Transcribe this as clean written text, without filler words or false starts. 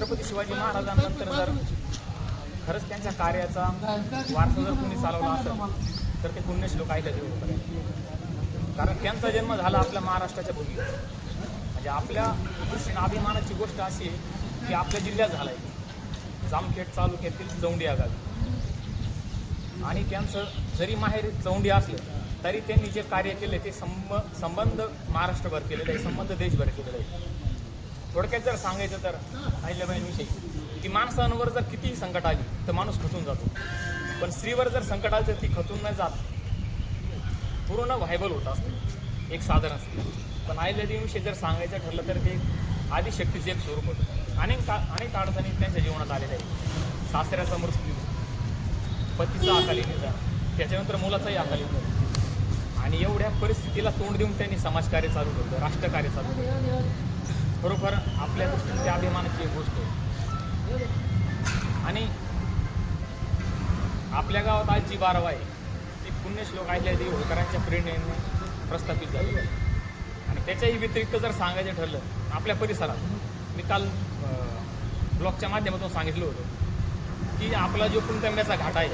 छत्रपती शिवाजी महाराजांनंतर जर खरंच त्यांच्या कार्याचा वारसा जर कोणी चालवला असेल तर ते पुण्यश्लोक अहिल्यादेवी होळकर. कारण त्यांचा जन्म झाला आपल्या महाराष्ट्राच्या भूमीवर. म्हणजे आपल्या दृष्टीने अभिमानाची गोष्ट अशी आहे की आपल्या जिल्ह्यात झाला आहे, जामखेड तालुक्यातील चौंडी या गावी. आणि त्यांचं जरी माहेर चौंडी असलं तरी त्यांनी जे कार्य केले ते संबंध महाराष्ट्रभर केलेलं आहे, संबंध देशभर केलेलं आहे. थोडक्यात जर सांगायचं तर अहिल्याबाईंविषयी की माणसांवर जर कितीही संकट आली तर माणूस खचून जातो, पण स्त्रीवर जर संकट आलं तर ती खचून नाही जात, पूर्ण व्हायबल होत असते, एक साधन असते. पण अहिल्यादेवीविषयी जर सांगायचं ठरलं तर ते आदिशक्तीचं एक स्वरूप होतं. अनेक अडचणी त्यांच्या जीवनात आलेल्या आहेत. सासऱ्याचा मृत्यू, पतीचा अकाली निधन, त्याच्यानंतर मुलाचाही अकाली निधन. आणि एवढ्या परिस्थितीला तोंड देऊन त्यांनी समाजकार्य चालू केलं, राष्ट्रकार्य चालू केलं. खरोखर आपल्या दृष्टीने त्या अभिमानाची एक गोष्ट आहे. आणि आपल्या गावात आज जी बारवा आहे ती पुण्यश्लोक अहिल्यादेवी होळकरांच्या प्रेरणेने प्रस्थापित झाली. आणि त्याच्याही व्यतिरिक्त जर सांगायचं ठरलं आपल्या परिसरात, मी काल ब्लॉगच्या माध्यमातून सांगितलं होतं की आपला जो पुणतांब्याचा घाट आहे